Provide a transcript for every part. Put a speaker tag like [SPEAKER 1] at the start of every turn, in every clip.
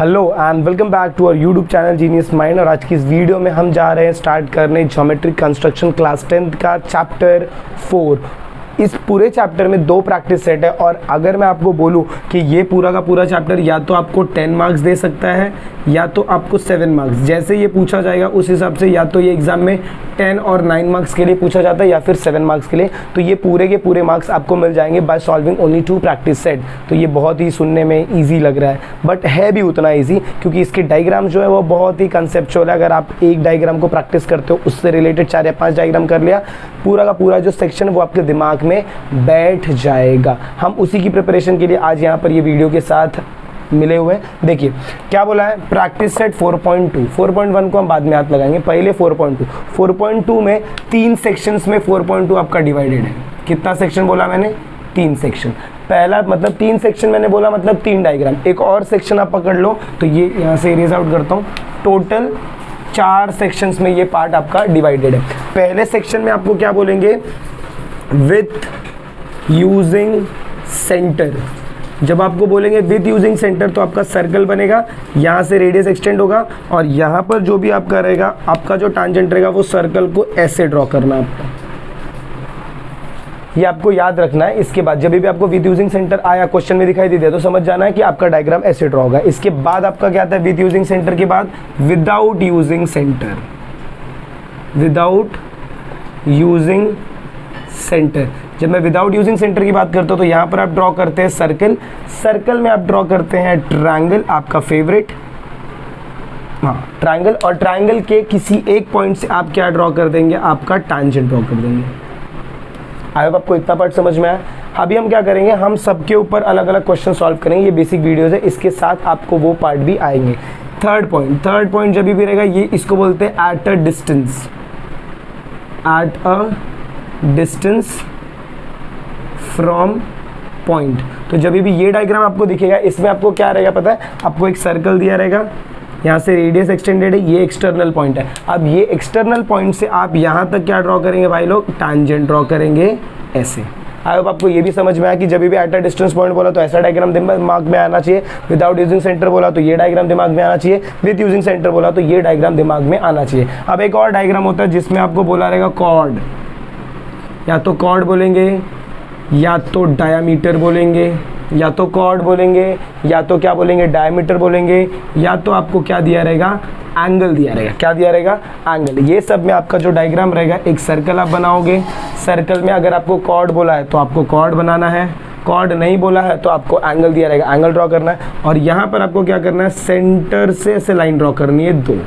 [SPEAKER 1] Hello and welcome back to our YouTube channel genius mind. और आज की इस वीडियो में हम जा रहे हैं स्टार्ट करने ज्योमेट्रिक कंस्ट्रक्शन क्लास 10th का चैप्टर 4। इस पूरे चैप्टर में 2 प्रैक्टिस सेट है और अगर मैं आपको बोलूं कि ये पूरा का पूरा चैप्टर या तो आपको 10 मार्क्स दे सकता है या तो आपको 7 मार्क्स, जैसे ये पूछा जाएगा उस हिसाब से या तो ये एग्ज़ाम में 10 और 9 मार्क्स के लिए पूछा जाता है या फिर 7 मार्क्स के लिए। तो ये पूरे के पूरे मार्क्स आपको मिल जाएंगे by solving only 2 practice set. तो ये बहुत ही सुनने में ईजी लग रहा है बट है भी उतना ईजी, क्योंकि इसके डायग्राम जो है वो बहुत ही कंसेप्चुअल है। अगर आप एक डायग्राम को प्रैक्टिस करते हो उससे रिलेटेड 4 या 5 डायग्राम कर लिया, पूरा का पूरा जो सेक्शन है वो आपके दिमाग में बैठ जाएगा। हम उसी की प्रिपरेशन के लिए आज यहाँ पर ये वीडियो के साथ मिले हुए हैं। देखिए क्या बोला है, प्रैक्टिस सेट 4.2। 4.1 को हम बाद में हाथ लगाएंगे, पहले 4.2। 4.2 में 3 सेक्शंस में 4.2 आपका डिवाइडेड है। कितना सेक्शन बोला मैंने? 3 सेक्शन। पहला मतलब 3 सेक्शन मैंने बोला मतलब 3 डायग्राम। एक और सेक्शन आप पकड़ लो तो ये यहाँ से इरेज आउट करता हूँ। टोटल 4 सेक्शंस में ये पार्ट आपका डिवाइडेड है। पहले सेक्शन में आपको क्या बोलेंगे? With using centre. जब आपको बोलेंगे विथ यूजिंग सेंटर तो आपका सर्कल बनेगा, यहाँ से रेडियस एक्सटेंड होगा और यहाँ पर जो भी आपका रहेगा, आपका जो टांजेंट रहेगा वो सर्कल को ऐसे ड्रॉ करना है आपको। ये आपको याद रखना है। इसके बाद जब भी आपको विद यूजिंग सेंटर आया क्वेश्चन में दिखाई दे दिया तो समझ जाना है कि आपका डायग्राम ऐसे ड्रॉ होगा। इसके बाद आपका क्या आता है? विद यूजिंग सेंटर के बाद without using centre. Without using centre, जब मैं विदाउट यूजिंग सेंटर की बात करता हूँ तो यहाँ पर आप ड्रॉ करते हैं सर्कल, सर्कल में आप ड्रॉ करते हैं ट्रायंगल, आपका फेवरेट, हाँ ट्रायंगल, और ट्रायंगल के किसी एक पॉइंट से आप क्या ड्रॉ कर देंगे? आपका टैंजेंट ड्रॉ कर देंगे। आई होप आपको इतना पार्ट समझ में आया। अभी हम क्या करेंगे, हम सबके ऊपर अलग अलग क्वेश्चन सॉल्व करेंगे। ये बेसिक वीडियोज़ है, इसके साथ आपको वो पार्ट भी आएंगे। थर्ड पॉइंट जब भी रहेगा ये इसको बोलते हैं at a distance. At a distance from point. तो जब भी ये डायग्राम आपको दिखेगा इसमें आपको क्या रहेगा पता है? आपको एक सर्कल दिया रहेगा, यहाँ से रेडियस एक्सटेंडेड है, ये एक्सटर्नल पॉइंट है। अब ये एक्सटर्नल पॉइंट से आप यहाँ तक क्या ड्रॉ करेंगे भाई लोग? टैंजेंट ड्रॉ करेंगे ऐसे। आई होप आपको ये भी समझ में आया कि जब भी एट अ डिस्टेंस पॉइंट बोला तो ऐसा डायग्राम दिमाग में आना चाहिए, विदाउट यूजिंग सेंटर बोला तो ये डायग्राम दिमाग में आना चाहिए, विद यूजिंग सेंटर बोला तो ये डायग्राम दिमाग में आना चाहिए। अब एक और डायग्राम होता है जिसमें आपको बोला रहेगा कॉर्ड, या तो कॉर्ड बोलेंगे या तो डायामीटर बोलेंगे, या तो कॉर्ड बोलेंगे या तो क्या बोलेंगे? डायमीटर बोलेंगे, या तो आपको क्या दिया रहेगा? एंगल दिया रहेगा। क्या दिया रहेगा? एंगल। ये सब में आपका जो डायग्राम रहेगा, एक सर्कल आप बनाओगे, सर्कल में अगर आपको कॉर्ड बोला है तो आपको कॉर्ड बनाना है, कॉर्ड नहीं बोला है तो आपको एंगल दिया रहेगा, एंगल ड्रॉ करना है। और यहाँ पर आपको क्या करना है? सेंटर से ऐसे लाइन ड्रॉ करनी है 2।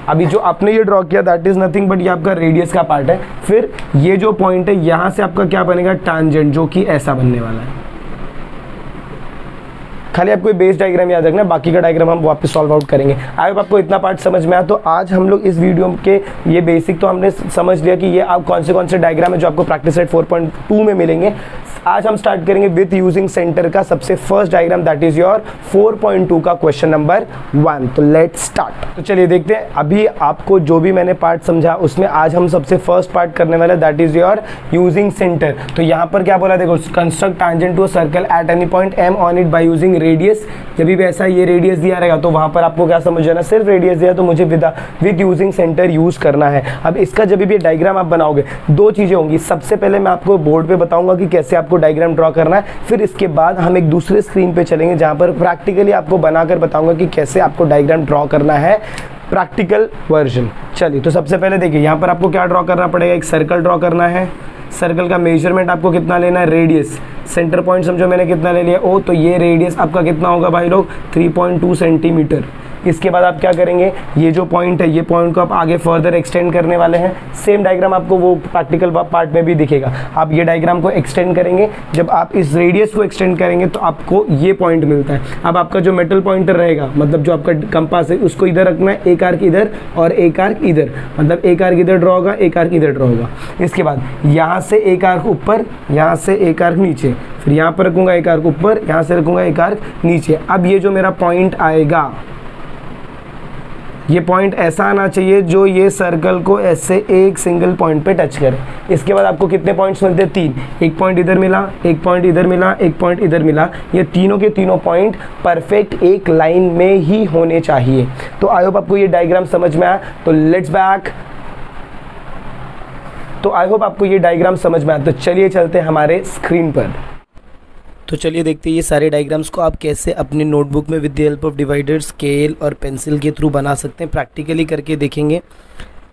[SPEAKER 1] अभी जो आपने ये ड्रॉ किया दैट इज नथिंग बट ये आपका रेडियस का पार्ट है। फिर ये जो पॉइंट है यहाँ से आपका क्या बनेगा? टैंजेंट, जो कि ऐसा बनने वाला है। खाली आपको बेस डायग्राम याद रखना है, बाकी का डायग्राम हम वापस सॉल्व आउट करेंगे। आई होप आपको इतना पार्ट समझ में आया। तो आज हम लोग इस वीडियो के ये बेसिक तो हमने समझ लिया कि ये आप कौन से डायग्राम है जो आपको प्रैक्टिस सेट 4.2 में मिलेंगे। आज हम स्टार्ट करेंगे विथ यूजिंग सेंटर का सबसे first diagram, that is your 4.2 का क्वेश्चन नंबर 1। तो लेट्स स्टार्ट। तो चलिए देखते हैं। अभी आपको जो भी मैंने पार्ट समझा उसमें आज हम सबसे फर्स्ट पार्ट करने वाले that is your using centre. तो यहाँ पर क्या बोला देखो, construct tangent to a circle at any point M on it by using radius. जब भी ऐसा ये रेडियस दिया रहेगा तो वहां पर आपको क्या समझ जाना? सिर्फ रेडियस दिया तो मुझे विद यूजिंग सेंटर यूज करना है। अब इसका जब भी डायग्राम आप बनाओगे 2 चीजें होंगी। सबसे पहले मैं आपको बोर्ड पे बताऊंगा कि कैसे आपको डायग्राम ड्रॉ करना है, फिर इसके बाद हम एक दूसरे स्क्रीन पे चलेंगे जहां पर प्रैक्टिकली आपको बनाकर बताऊंगा कि कैसे आपको डायग्राम ड्रॉ करना है, प्रैक्टिकल वर्जन। चलिए तो सबसे पहले देखिए यहाँ पर आपको क्या ड्रॉ करना पड़ेगा? एक सर्कल ड्रॉ करना है। सर्कल का मेजरमेंट आपको कितना लेना है? रेडियस। सेंटर पॉइंट समझो मैंने कितना ले लिया? ओ, तो ये रेडियस आपका कितना होगा भाई लोग? 3.2 सेंटीमीटर। इसके बाद आप क्या करेंगे? ये जो पॉइंट है, ये पॉइंट को आप आगे फर्दर एक्सटेंड करने वाले हैं। सेम डायग्राम आपको वो प्रैक्टिकल पार्ट में भी दिखेगा। आप ये डायग्राम को एक्सटेंड करेंगे, जब आप इस रेडियस को एक्सटेंड करेंगे तो आपको ये पॉइंट मिलता है। अब आपका जो मेटल पॉइंटर रहेगा, मतलब जो आपका कंपास है, उसको इधर रखना है, एक आर्क इधर और एक आर्क इधर, मतलब एक आर्क इधर ड्रॉ होगा, एक आर्क इधर ड्रॉ होगा। इसके बाद यहाँ से एक आर्क ऊपर, यहाँ से एक आर्क नीचे, फिर यहाँ पर रखूँगा एक आर्क ऊपर, यहाँ से रखूँगा एक आर्क नीचे। अब ये जो मेरा पॉइंट आएगा ये पॉइंट ऐसा आना चाहिए जो ये सर्कल को ऐसे एक सिंगल पॉइंट पे टच करे। इसके बाद आपको कितने पॉइंट्स मिलते हैं? 3। एक पॉइंट इधर मिला, एक पॉइंट इधर मिला, एक पॉइंट इधर मिला। ये तीनों के तीनों पॉइंट परफेक्ट एक लाइन में ही होने चाहिए। तो आई होप आपको ये डायग्राम समझ में आया। तो लेट्स बैक। तो आई होप आपको ये डायग्राम समझ में आया। तो चलिए चलते हैं हमारे स्क्रीन पर। तो चलिए देखते हैं ये सारे डायग्राम्स को आप कैसे अपने नोटबुक में with the help of divider, scale और पेंसिल के थ्रू बना सकते हैं। प्रैक्टिकली करके देखेंगे।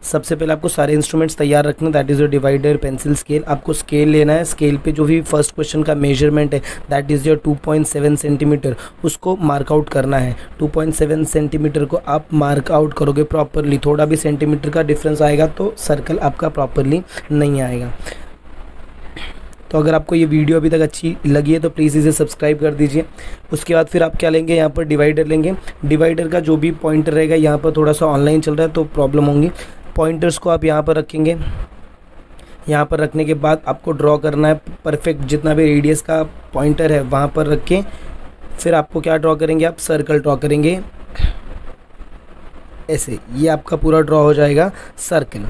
[SPEAKER 1] सबसे पहले आपको सारे इंस्ट्रूमेंट्स तैयार रखना, that is your divider, pencil, scale. आपको स्केल लेना है। स्केल पे जो भी फर्स्ट क्वेश्चन का मेजरमेंट है दैट इज़ योर 2.7 सेंटीमीटर, उसको मार्कआउट करना है। 2.7 सेंटीमीटर को आप मार्कआउट करोगे प्रॉपरली। थोड़ा भी सेंटीमीटर का डिफरेंस आएगा तो सर्कल आपका प्रॉपरली नहीं आएगा। तो अगर आपको ये वीडियो अभी तक अच्छी लगी है तो प्लीज़ इसे सब्सक्राइब कर दीजिए। उसके बाद फिर आप क्या लेंगे, यहाँ पर डिवाइडर लेंगे। डिवाइडर का जो भी पॉइंटर रहेगा, यहाँ पर थोड़ा सा ऑनलाइन चल रहा है तो प्रॉब्लम होंगी। पॉइंटर्स को आप यहाँ पर रखेंगे। यहाँ पर रखने के बाद आपको ड्रॉ करना है परफेक्ट, जितना भी रेडियस का पॉइंटर है वहाँ पर रख के फिर आपको क्या ड्रॉ करेंगे, आप सर्कल ड्रॉ करेंगे ऐसे। ये आपका पूरा ड्रॉ हो जाएगा सर्कल।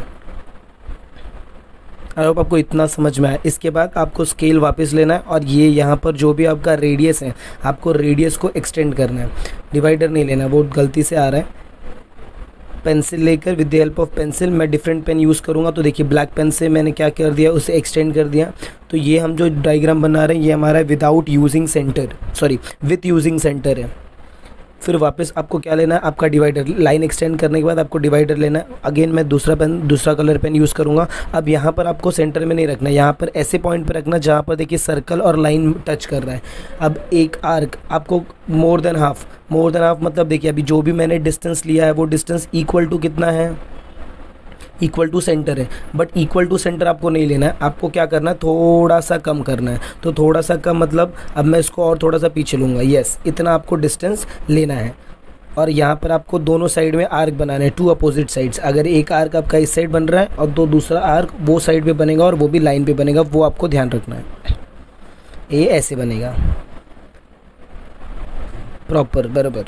[SPEAKER 1] आई होप आपको इतना समझ में आया। इसके बाद आपको स्केल वापस लेना है और ये यहाँ पर जो भी आपका रेडियस है आपको रेडियस को एक्सटेंड करना है। डिवाइडर नहीं लेना, वो गलती से आ रहा है। पेंसिल लेकर with the help of pencil मैं डिफरेंट पेन यूज़ करूँगा। तो देखिए ब्लैक पेन से मैंने क्या कर दिया, उसे एक्सटेंड कर दिया। तो ये हम जो डायग्राम बना रहे हैं ये हमारा without using centre, sorry with using centre है। फिर वापस आपको क्या लेना है, आपका डिवाइडर। लाइन एक्सटेंड करने के बाद आपको डिवाइडर लेना है। अगेन मैं दूसरा कलर पेन यूज़ करूँगा। अब यहाँ पर आपको सेंटर में नहीं रखना, यहाँ पर ऐसे पॉइंट पर रखना जहाँ पर देखिए सर्कल और लाइन टच कर रहा है। अब एक आर्क आपको मोर देन हाफ मतलब देखिए अभी जो भी मैंने डिस्टेंस लिया है वो डिस्टेंस इक्वल टू कितना है, इक्वल टू सेंटर है। बट इक्वल टू सेंटर आपको नहीं लेना है, आपको क्या करना है, थोड़ा सा कम करना है। तो थोड़ा सा कम मतलब अब मैं इसको और थोड़ा सा पीछे लूँगा। यस, इतना आपको डिस्टेंस लेना है। और यहाँ पर आपको दोनों साइड में आर्क बनाना है, 2 अपोजिट साइड्स। अगर एक आर्क आपका इस साइड बन रहा है और दूसरा आर्क वो साइड पे बनेगा और वो भी लाइन पे बनेगा, वो आपको ध्यान रखना है। ये ऐसे बनेगा प्रॉपर बराबर।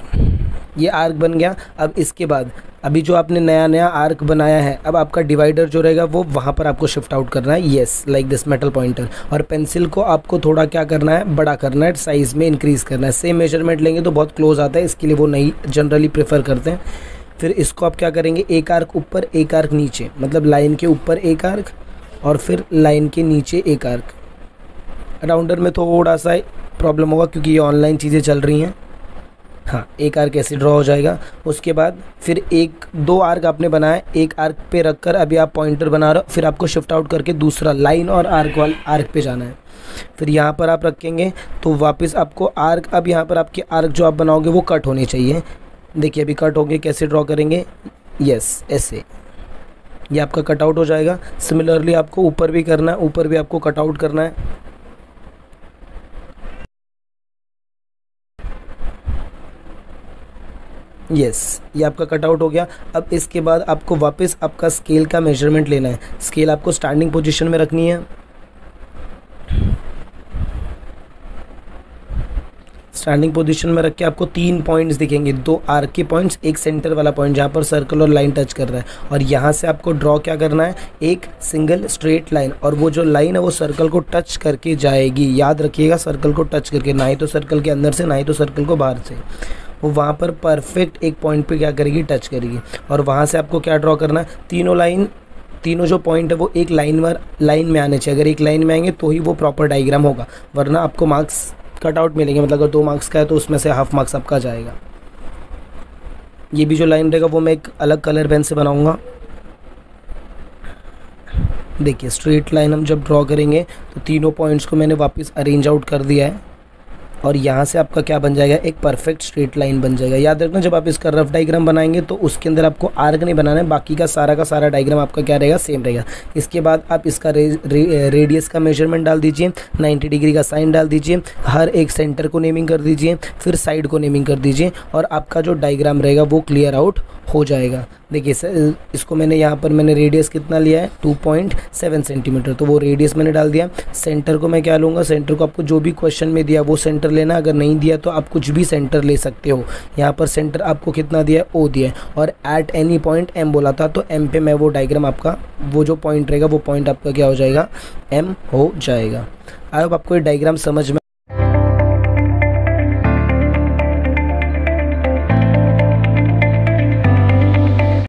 [SPEAKER 1] ये आर्क बन गया। अब इसके बाद अभी जो आपने नया आर्क बनाया है, अब आपका डिवाइडर जो रहेगा वो वहाँ पर आपको शिफ्ट आउट करना है। Yes, like this metal pointer. और पेंसिल को आपको थोड़ा क्या करना है, बड़ा करना है, साइज़ में इंक्रीज़ करना है। सेम मेजरमेंट लेंगे तो बहुत क्लोज आता है, इसके लिए वो नहीं जनरली प्रेफर करते हैं। फिर इसको आप क्या करेंगे, एक आर्क ऊपर एक आर्क नीचे, मतलब लाइन के ऊपर एक आर्क और फिर लाइन के नीचे एक आर्क। राउंडर में थोड़ा सा प्रॉब्लम होगा क्योंकि ये ऑनलाइन चीज़ें चल रही हैं। हाँ, एक आर्क ऐसे ड्रॉ हो जाएगा। उसके बाद फिर 2 आर्क आपने बनाया, एक आर्क पे रखकर अभी आप पॉइंटर बना रहे हो। फिर आपको शिफ्ट आउट करके दूसरा लाइन और आर्क पे जाना है। फिर यहाँ पर आप रखेंगे तो वापस आपको आर्क, अब यहाँ पर आपके आर्क जो आप बनाओगे वो कट होने चाहिए। देखिए अभी कट होंगे, कैसे ड्रॉ करेंगे, यस ऐसे, ये आपका कट आउट हो जाएगा। सिमिलरली आपको ऊपर भी करना है, ऊपर भी आपको कट आउट करना है। यस, ये आपका कटआउट हो गया। अब इसके बाद आपको वापस आपका स्केल का मेजरमेंट लेना है। स्केल आपको स्टैंडिंग पोजीशन में रखनी है। स्टैंडिंग पोजीशन में रख के आपको 3 पॉइंट्स दिखेंगे, 2 आर्क के पॉइंट्स, एक सेंटर वाला पॉइंट जहाँ पर सर्कल और लाइन टच कर रहा है। और यहाँ से आपको ड्रॉ क्या करना है, एक सिंगल स्ट्रेट लाइन। और वो जो लाइन है वो सर्कल को टच करके जाएगी। याद रखिएगा, सर्कल को टच करके, ना ही तो सर्कल के अंदर से ना ही तो सर्कल को बाहर से। वो वहाँ पर परफेक्ट एक पॉइंट पे क्या करेगी, टच करेगी। और वहाँ से आपको क्या ड्रॉ करना है, तीनों जो पॉइंट है वो एक लाइन में आने चाहिए। अगर एक लाइन में आएंगे तो ही वो प्रॉपर डायग्राम होगा, वरना आपको मार्क्स कट आउट मिलेंगे। मतलब अगर 2 मार्क्स का है तो उसमें से हाफ मार्क्स आपका जाएगा। ये भी जो लाइन रहेगा वो मैं एक अलग कलर पेन से बनाऊंगा। देखिए स्ट्रेट लाइन हम जब ड्रॉ करेंगे तो तीनों पॉइंट्स को मैंने वापस अरेंज आउट कर दिया है। और यहाँ से आपका क्या बन जाएगा, एक परफेक्ट स्ट्रेट लाइन बन जाएगा। याद रखना, जब आप इसका रफ डायग्राम बनाएंगे तो उसके अंदर आपको आर्क नहीं बनाना है, बाकी का सारा डायग्राम आपका क्या रहेगा, सेम रहेगा। इसके बाद आप इसका रेडियस का मेजरमेंट डाल दीजिए, 90 डिग्री का साइन डाल दीजिए, हर एक सेंटर को नेमिंग कर दीजिए, फिर साइड को नेमिंग कर दीजिए और आपका जो डायग्राम रहेगा वो क्लियर आउट हो जाएगा। देखिए सर, इसको मैंने यहाँ पर मैंने रेडियस कितना लिया है 2.7 सेंटीमीटर, तो वो रेडियस मैंने डाल दिया। सेंटर को मैं क्या लूँगा, सेंटर को आपको जो भी क्वेश्चन में दिया वो सेंटर लेना, अगर नहीं दिया तो आप कुछ भी सेंटर ले सकते हो। यहाँ पर सेंटर आपको कितना दिया है, ओ दिया है, और एट एनी पॉइंट एम बोला था, तो एम पे मैं वो डायग्राम आपका वो जो पॉइंट रहेगा वो पॉइंट आपका क्या हो जाएगा, एम हो जाएगा। आई होप आपको ये डायग्राम समझ में